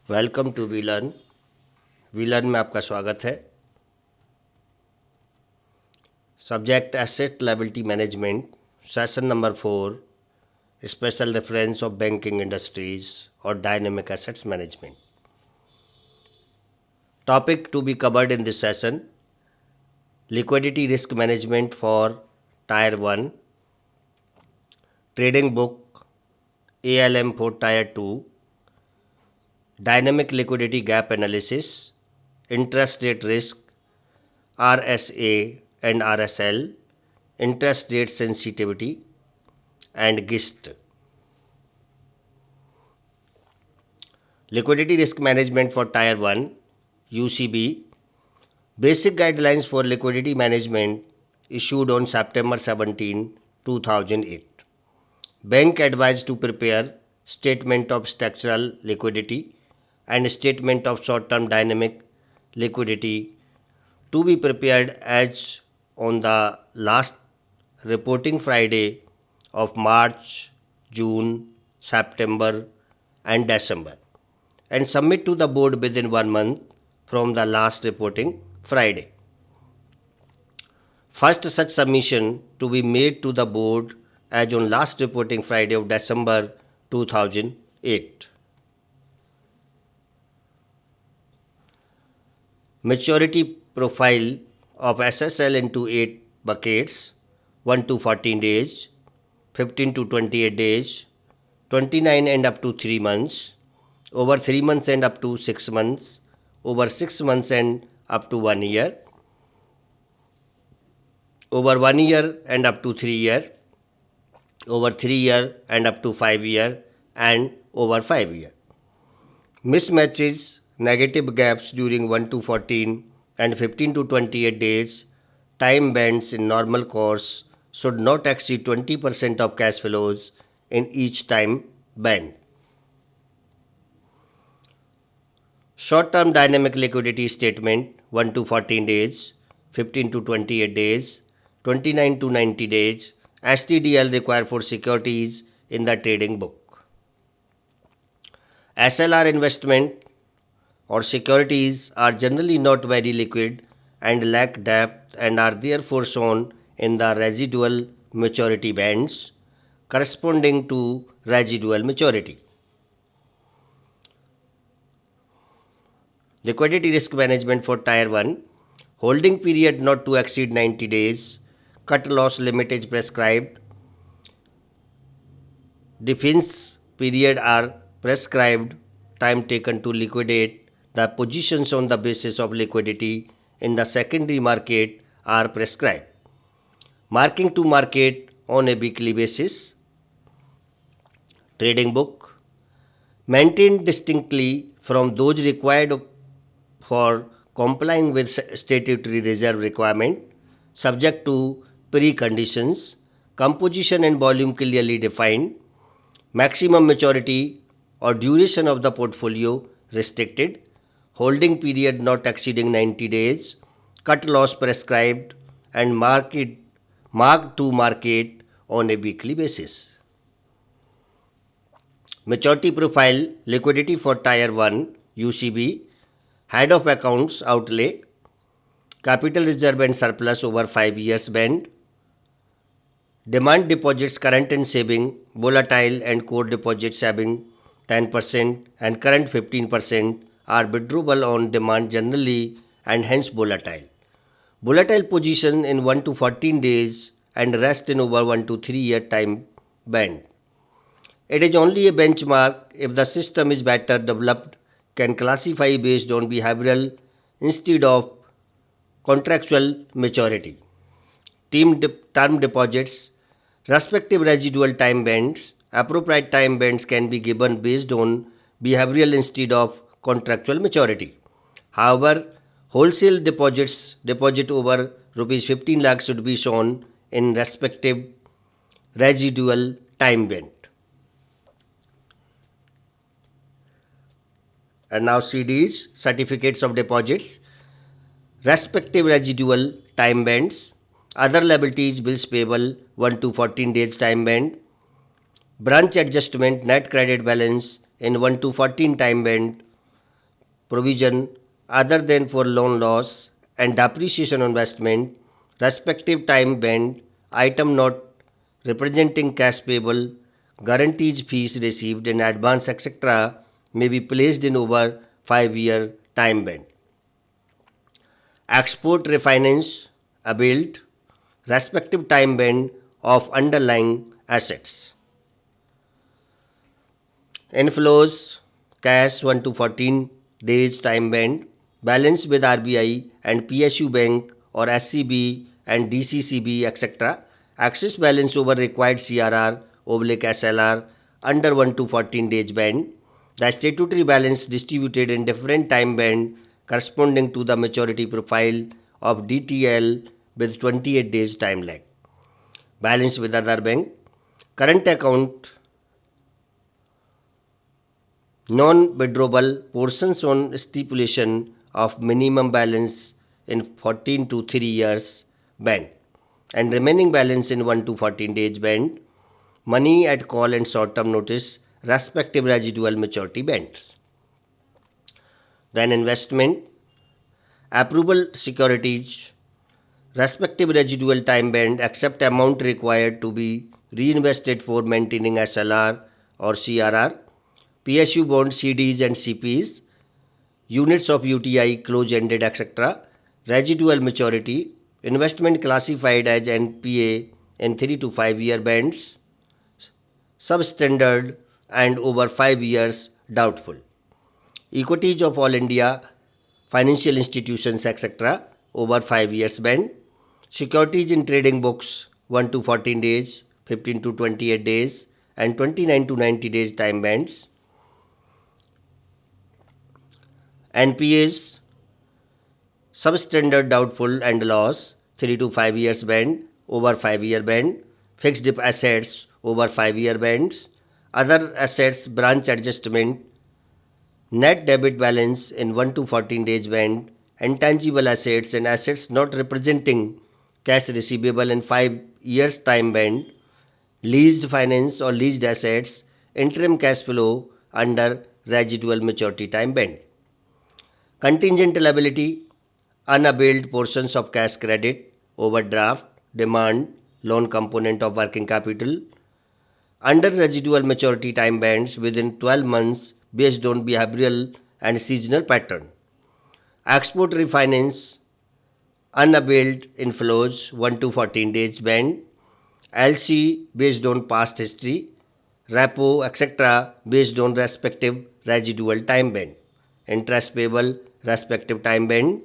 Welcome to we learn में आपका स्वागत है। Subject asset liability management, session number 4, special reference of banking industries और dynamic assets management. Topic to be covered in this session: liquidity risk management for tier 1, trading book ALM for tier 2, dynamic liquidity gap analysis, interest rate risk, RSA and RSL, interest rate sensitivity, and GIST. Liquidity risk management for Tier 1, UCB, basic guidelines for liquidity management issued on September 17, 2008. Bank advised to prepare statement of structural liquidity and statement of short-term dynamic liquidity to be prepared as on the last reporting Friday of March, June, September and December, and submit to the board within 1 month from the last reporting Friday. First such submission to be made to the board as on last reporting Friday of December 2008. Maturity profile of SSL into 8 buckets: 1 to 14 days, 15 to 28 days, 29 and up to 3 months, over 3 months and up to 6 months, over 6 months and up to 1 year, over 1 year and up to 3 year, over 3 year and up to 5 year, and over 5 year. Mismatches, negative gaps during 1 to 14 and 15 to 28 days time bands in normal course should not exceed 20% of cash flows in each time band. Short-term dynamic liquidity statement: 1 to 14 days, 15 to 28 days, 29 to 90 days, STDL required for securities in the trading book. SLR investment or securities are generally not very liquid and lack depth and are therefore shown in the residual maturity bands corresponding to residual maturity. Liquidity risk management for Tier 1: holding period not to exceed 90 days, cut loss limit is prescribed, defense period are prescribed, time taken to liquidate the positions on the basis of liquidity in the secondary market are prescribed. Marking to market on a weekly basis. Trading book maintained distinctly from those required for complying with statutory reserve requirement, subject to preconditions, composition and volume clearly defined, maximum maturity or duration of the portfolio restricted, holding period not exceeding 90 days, cut loss prescribed, and marked to market on a weekly basis. Maturity profile: liquidity for Tier 1 UCB, head of accounts outlay, capital reserve and surplus over 5 years band, demand deposits current and saving, volatile and core deposits having 10% and current 15% are withdrawable on demand generally and hence volatile. Volatile position in 1 to 14 days and rest in over 1 to 3 year time band. It is only a benchmark. If the system is better developed, can classify based on behavioral instead of contractual maturity. Term deposits, respective residual time bands. Appropriate time bands can be given based on behavioral instead of contractual maturity. However, wholesale deposit over rupees 15 lakh should be shown in respective residual time band. And now CDs, certificates of deposits, respective residual time bands, other liabilities, bills payable 1 to 14 days time band, branch adjustment net credit balance in 1 to 14 time band, provision other than for loan loss and depreciation on investment, respective time band, item not representing cash payable, guarantees fees received in advance, etc., may be placed in over 5-year time band. Export refinance availed respective time band of underlying assets. Inflows cash 1 to 14 days time band, balance with RBI and PSU bank or SCB and DCCB, etc. Access balance over required CRR oblique SLR under 1 to 14 days band. The statutory balance distributed in different time band corresponding to the maturity profile of DTL with 28 days time lag. Balance with other bank. Current account non-withdrawable portions on stipulation of minimum balance in 14 to 3 years band and remaining balance in 1 to 14 days band, money at call and short-term notice respective residual maturity bands. Then investment, approval securities, respective residual time band except amount required to be reinvested for maintaining SLR or CRR, PSU bonds, CDs and CPs, units of UTI, close-ended, etc., residual maturity, investment classified as NPA in 3 to 5 year bands, substandard and over 5 years doubtful. Equities of all India financial institutions, etc., over 5 years band. Securities in trading books 1 to 14 days, 15 to 28 days and 29 to 90 days time bands. NPAs, substandard, doubtful and loss 3 to 5 years band, over 5 year band. Fixed assets over 5 year bands. Other assets branch adjustment, net debit balance in 1 to 14 days band. Intangible assets and assets not representing cash receivable in 5 years time band. Leased finance or leased assets, interim cash flow under residual maturity time band. Contingent liability, unavailed portions of cash credit, overdraft, demand, loan component of working capital, under residual maturity time bands within 12 months based on behavioral and seasonal pattern. Export refinance, unavailed inflows 1 to 14 days band, LC based on past history, repo, etc. based on respective residual time band, interest payable respective time band,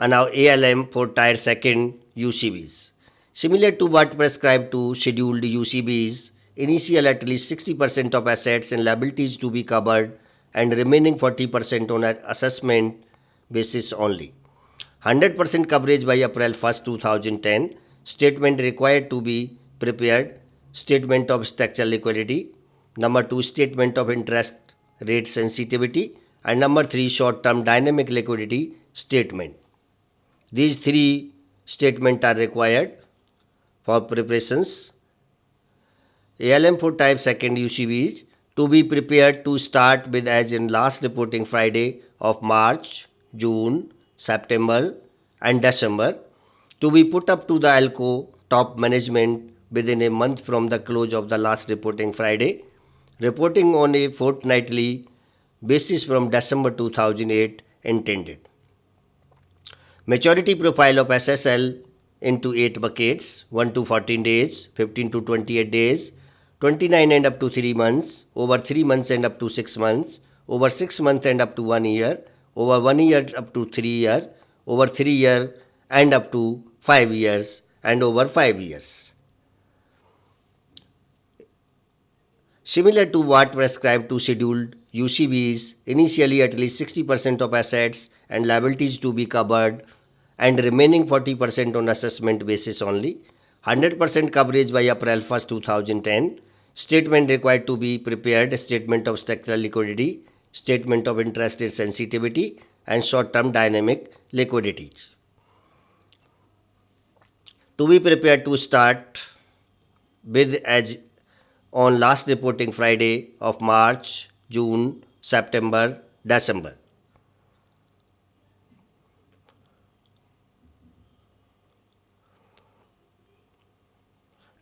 and now ALM for tier 2 UCBs. Similar to what prescribed to scheduled UCBs, initial at least 60% of assets and liabilities to be covered and remaining 40% on an assessment basis only. 100% coverage by April 1st, 2010. Statement required to be prepared. Statement of structural liquidity. Number 2, statement of interest rate sensitivity. And number 3, short-term dynamic liquidity statement. These 3 statements are required for preparations. ALM for type 2 UCBs to be prepared to start with as in last reporting Friday of March, June, September and December, to be put up to the ALCO top management within a month from the close of the last reporting Friday, reporting on a fortnightly basis from December 2008 intended. Maturity profile of SSL into 8 buckets, 1 to 14 days, 15 to 28 days, 29 and up to 3 months, over 3 months and up to 6 months, over 6 months and up to 1 year, over 1 year up to 3 year, over 3 year and up to 5 years and over 5 years. Similar to what prescribed to scheduled UCBs, initially at least 60% of assets and liabilities to be covered and remaining 40% on assessment basis only. 100% coverage by April 1st, 2010. Statement required to be prepared, statement of structural liquidity, statement of interest rate sensitivity and short-term dynamic liquidity. To be prepared to start with as on last reporting Friday of March, June, September December.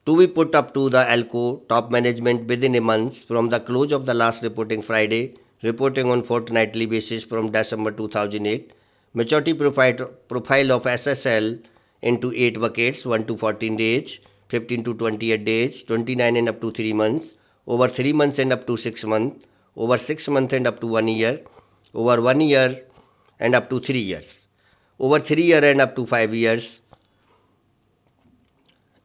To be put up to the ALCO top management within a month from the close of the last reporting Friday, reporting on fortnightly basis from December 2008. Maturity profile of SSL into 8 buckets, 1 to 14 days, 15 to 28 days, 29 and up to 3 months, over 3 months and up to 6 months, over 6 months and up to 1 year, over 1 year and up to 3 years, over 3 year and up to 5 years.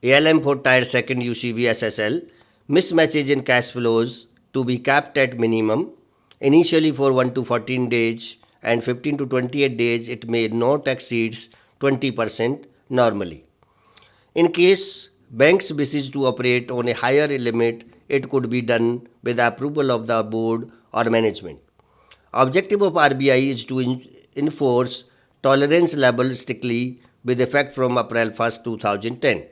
ALM for Tier 2nd UCB SSL, mismatches in cash flows to be capped at minimum, initially for 1 to 14 days and 15 to 28 days it may not exceed 20% normally. In case banks wishes to operate on a higher limit, it could be done with the approval of the board or management. Objective of RBI is to enforce tolerance level strictly with effect from April 1st, 2010.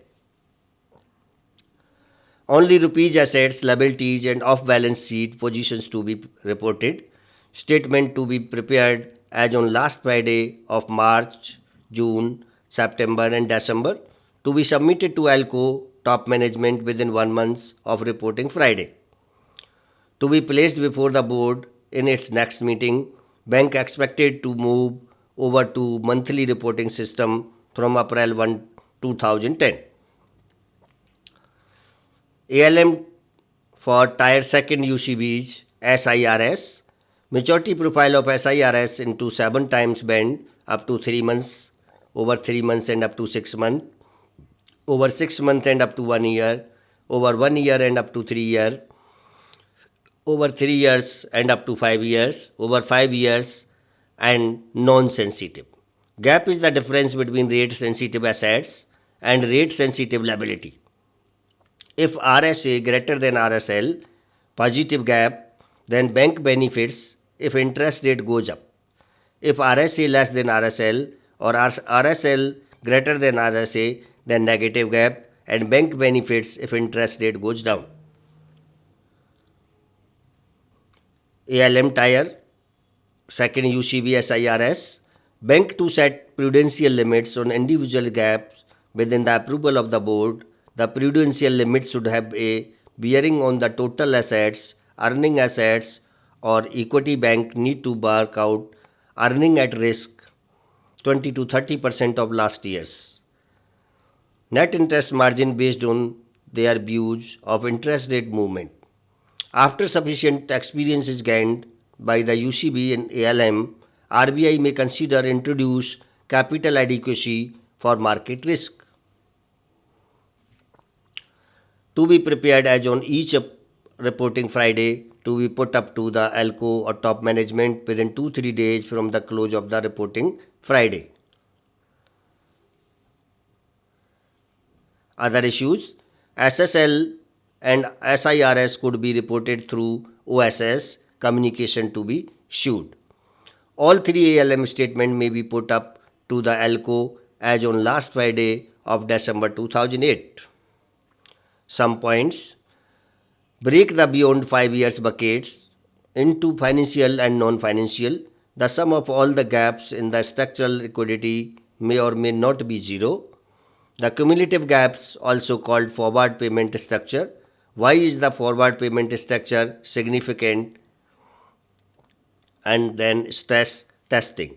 Only rupees assets, liabilities and off-balance sheet positions to be reported. Statement to be prepared as on last Friday of March, June, September and December, to be submitted to ALCO top management within 1 month of reporting Friday. To be placed before the board in its next meeting. Bank expected to move over to monthly reporting system from April 1, 2010. ALM for Tier 2nd UCBs SIRS, maturity profile of SIRS into 7 times band up to 3 months, over 3 months and up to 6 months, over 6 months and up to 1 year, over 1 year and up to 3 years, over 3 years and up to 5 years, over 5 years and non-sensitive. Gap is the difference between rate sensitive assets and rate sensitive liability. If RSA greater than RSL, positive gap, then bank benefits if interest rate goes up. If RSA less than RSL or RSL greater than RSA, then negative gap and bank benefits if interest rate goes down. ALM Tier 2nd UCB SIRS, bank to set prudential limits on individual gaps within the approval of the board. The prudential limits should have a bearing on the total assets, earning assets or equity. Bank need to work out earning at risk 20 to 30% of last year's net interest margin based on their views of interest rate movement. After sufficient experience is gained by the UCB and ALM, RBI may consider introduce capital adequacy for market risk. To be prepared as on each reporting Friday, to be put up to the ALCO or top management within 2-3 days from the close of the reporting Friday. Other issues, SSL and SIRS could be reported through OSS communication to be issued. All 3 ALM statements may be put up to the ALCO as on last Friday of December 2008. Some points: break the beyond 5 years buckets into financial and non-financial. The sum of all the gaps in the structural liquidity may or may not be zero. The cumulative gaps, also called forward payment structure. Why is the forward payment structure significant? And then stress testing.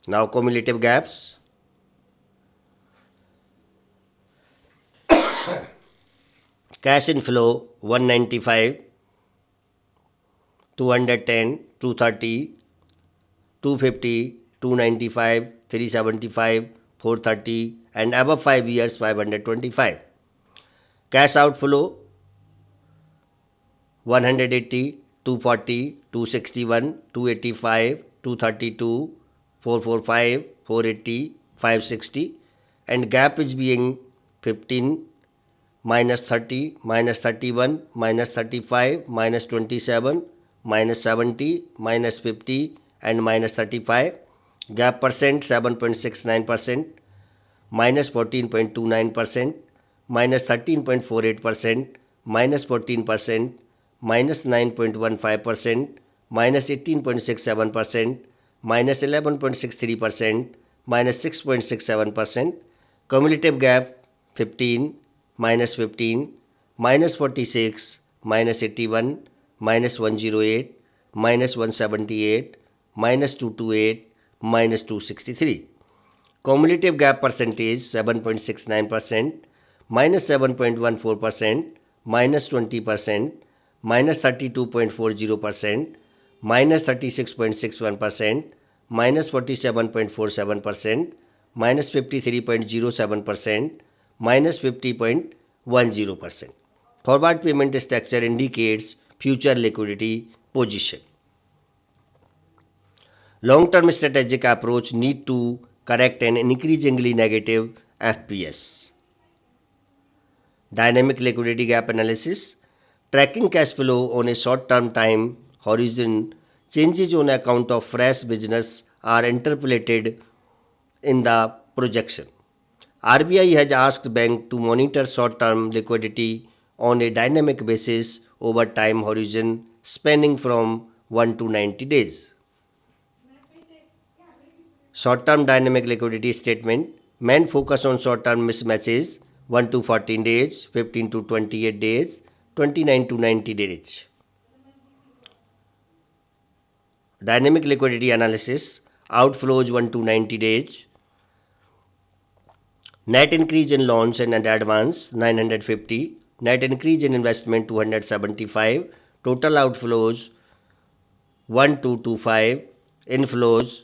Now cumulative gaps. Cash inflow 195, 210, 230, 250, 295, 375, 430 and above 5 years 525. Cash outflow 180, 240, 261, 285, 232, 445, 480, 560 and gap is being 15, minus 30, minus 31, minus 35, minus 27, minus 70, minus 50 and minus 35. Gap percent 7.69%, minus 14.29%, minus 13.48%, minus 14%, minus 9.15%, minus 18.67%, minus 11.63%, minus 6.67%. Cumulative gap 15, minus 15, minus 46, minus 81, minus 108, minus 178, minus 228, minus 263. Cumulative gap percentage 7.69%, minus 7.14%, minus 20%, minus 32.40%, minus 36.61%, minus 47.47%, minus 53.07%, minus 50.10%. Forward payment structure indicates future liquidity position. Long-term strategic approach need to correct an increasingly negative FPS. Dynamic liquidity gap analysis. Tracking cash flow on a short-term time horizon, changes on account of fresh business are interpolated in the projection. RBI has asked bank to monitor short-term liquidity on a dynamic basis over time horizon spanning from 1 to 90 days. Short-term dynamic liquidity statement. Main focus on short-term mismatches 1 to 14 days, 15 to 28 days, 29 to 90 days. Dynamic liquidity analysis. Outflows 1 to 90 days. Net increase in loans and advance 950. Net increase in investment 275. Total outflows 1225. Inflows.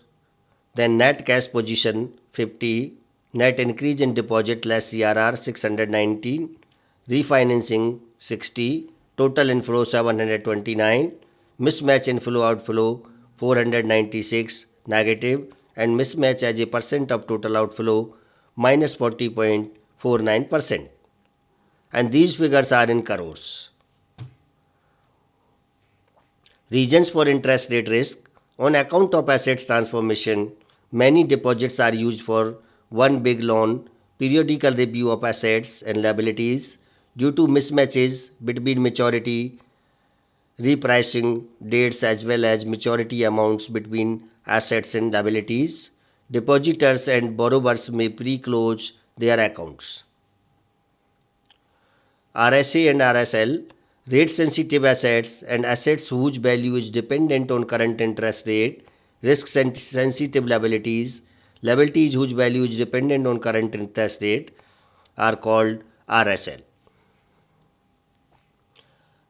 Then net cash position 50. Net increase in deposit less CRR 619. Refinancing 60. Total inflow 729. Mismatch inflow outflow 496 negative, and mismatch as a percent of total outflow minus 40.49%. And these figures are in crores. Reasons for interest rate risk. On account of assets transformation, many deposits are used for one big loan, periodical review of assets and liabilities due to mismatches between maturity, repricing dates as well as maturity amounts between assets and liabilities. Depositors and borrowers may pre-close their accounts. RSA and RSL, rate sensitive assets and assets whose value is dependent on current interest rate, risk sensitive liabilities, liabilities whose value is dependent on current interest rate are called RSL.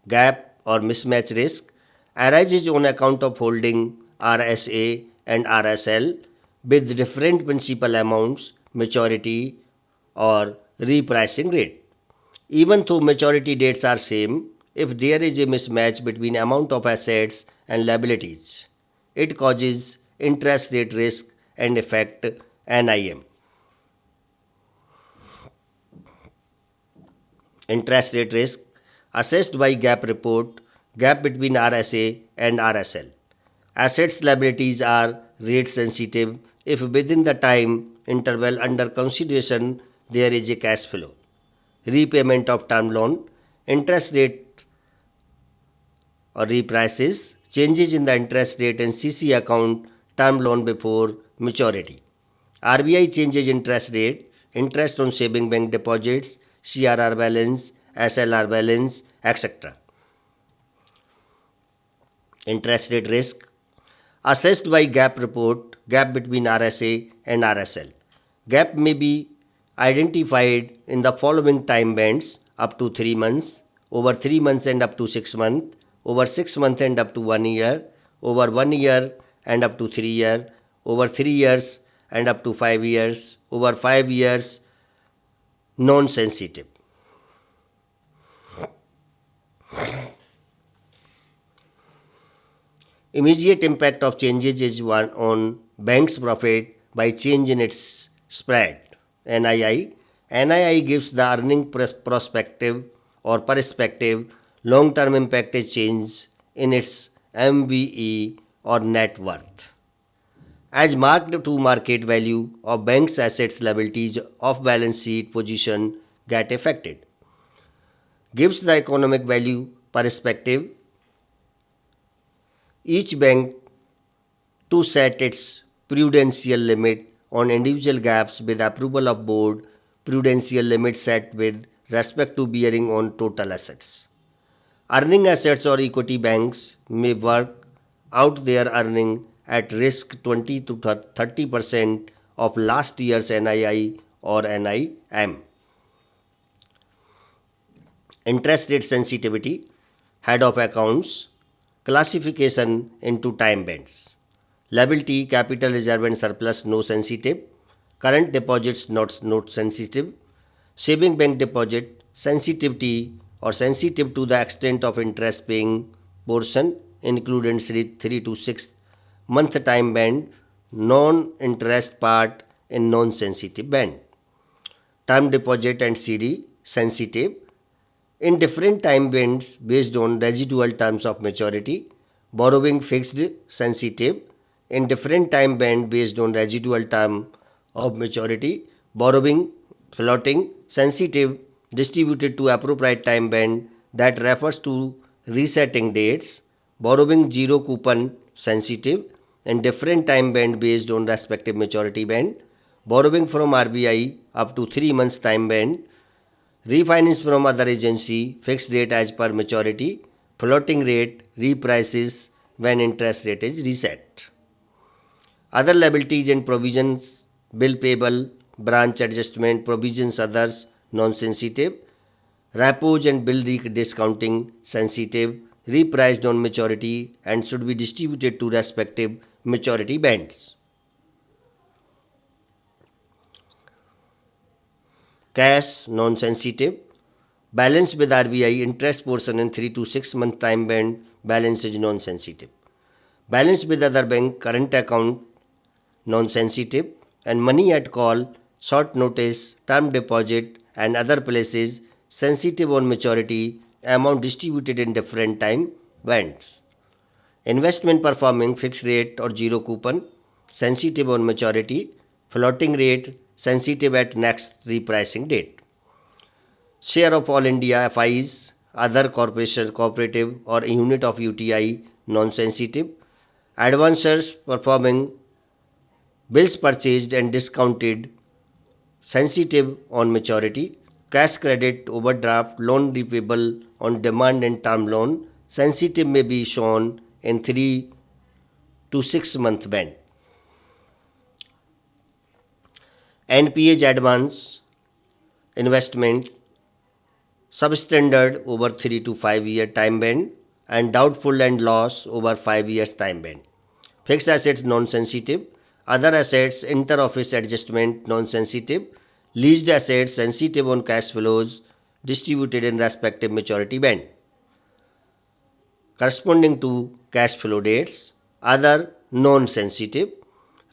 Gap or mismatch risk arises on account of holding RSA and RSL with different principal amounts, maturity or repricing rate. Even though maturity dates are same, if there is a mismatch between amount of assets and liabilities, it causes interest rate risk and affect NIM. Interest rate risk assessed by gap report, gap between RSA and RSL. Assets liabilities are rate sensitive if within the time interval under consideration there is a cash flow. Repayment of term loan, interest rate or reprices, changes in the interest rate and CC account term loan before maturity. RBI changes interest rate, interest on saving bank deposits, CRR balance, SLR balance, etc. Interest rate risk assessed by gap report, gap between RSA and RSL. Gap may be identified in the following time bands: up to 3 months, over 3 months and up to 6 months, over 6 months and up to 1 year, over 1 year and up to 3 years, over 3 years and up to 5 years, over 5 years non-sensitive. Immediate impact of changes is one on bank's profit by change in its spread. NII. NII gives the earning perspective or perspective. Long-term impact is change in its MVE or net worth. As marked to market value of bank's assets, liabilities of balance sheet position get affected. Gives the economic value perspective. each bank to set its prudential limit on individual gaps with approval of board, prudential limit set with respect to bearing on total assets. Earning assets or equity banks may work out their earning at risk 20 to 30% of last year's NII or NIM. Interest rate sensitivity, head of accounts, classification into time bands. Liability, capital reserve and surplus no sensitive. Current deposits not sensitive. Saving bank deposit sensitivity or sensitive to the extent of interest paying portion including 3 to 6 month time band, non interest part in non sensitive band. Term deposit and CD sensitive in different time bands based on residual terms of maturity. Borrowing fixed sensitive in different time band based on residual term of maturity. Borrowing floating sensitive distributed to appropriate time band that refers to resetting dates. Borrowing zero coupon sensitive in different time band based on respective maturity band. Borrowing from RBI up to 3 months time band. Refinance from other agency, fixed rate as per maturity, floating rate, reprices when interest rate is reset. Other liabilities and provisions, bill payable, branch adjustment, provisions others, non-sensitive, repos and bill discounting, sensitive, repriced on maturity and should be distributed to respective maturity bands. Cash, non-sensitive, balance with RBI interest portion in 3 to 6 month time band, balance is non-sensitive. Balance with other bank current account, non-sensitive, and money at call, short notice, term deposit and other places sensitive on maturity, amount distributed in different time bands. Investment performing fixed rate or zero coupon, sensitive on maturity, floating rate, sensitive at next repricing date. Share of all India FIs, other corporation, cooperative or unit of UTI, non-sensitive. Advancers performing bills purchased and discounted, sensitive on maturity. Cash credit, overdraft, loan repayable on demand and term loan, sensitive may be shown in 3 to 6 month band. NPAs advance investment substandard over 3 to 5 year time band and doubtful and loss over 5 years time band. Fixed assets non-sensitive, other assets inter-office adjustment non-sensitive, leased assets sensitive on cash flows distributed in respective maturity band corresponding to cash flow dates, other non-sensitive,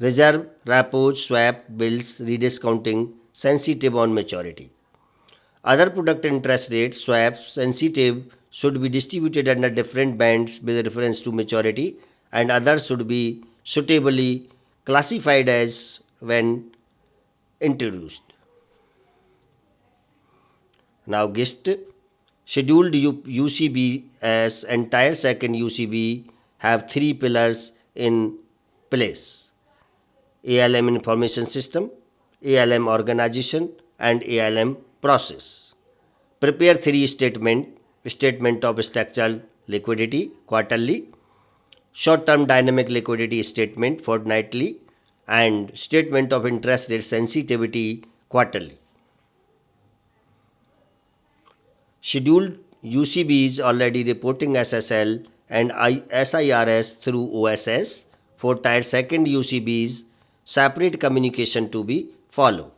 reserve, repos, swap, bills, rediscounting sensitive on maturity. Other product interest rates, swaps, sensitive should be distributed under different bands with reference to maturity and others should be suitably classified as when introduced. Now GIST scheduled UCB as entire second UCB have three pillars in place: ALM information system, ALM organization and ALM process. Prepare three statement of structural liquidity quarterly, short-term dynamic liquidity statement fortnightly and statement of interest rate sensitivity quarterly. Scheduled UCBs already reporting SSL and SIRS through OSS. For tier 2nd UCBs, separate communication to be followed.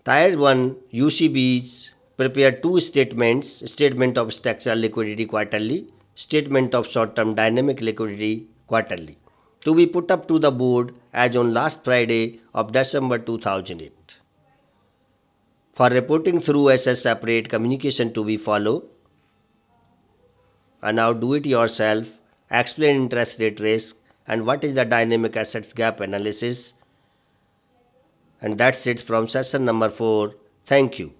Tier 1 UCBs prepare two statements: statement of structural liquidity quarterly, statement of short-term dynamic liquidity quarterly, to be put up to the board as on last Friday of December 2008. For reporting through SS, separate communication to be followed. And now do it yourself. Explain interest rate risk and what is the dynamic assets gap analysis. And that's it from session number 4. Thank you.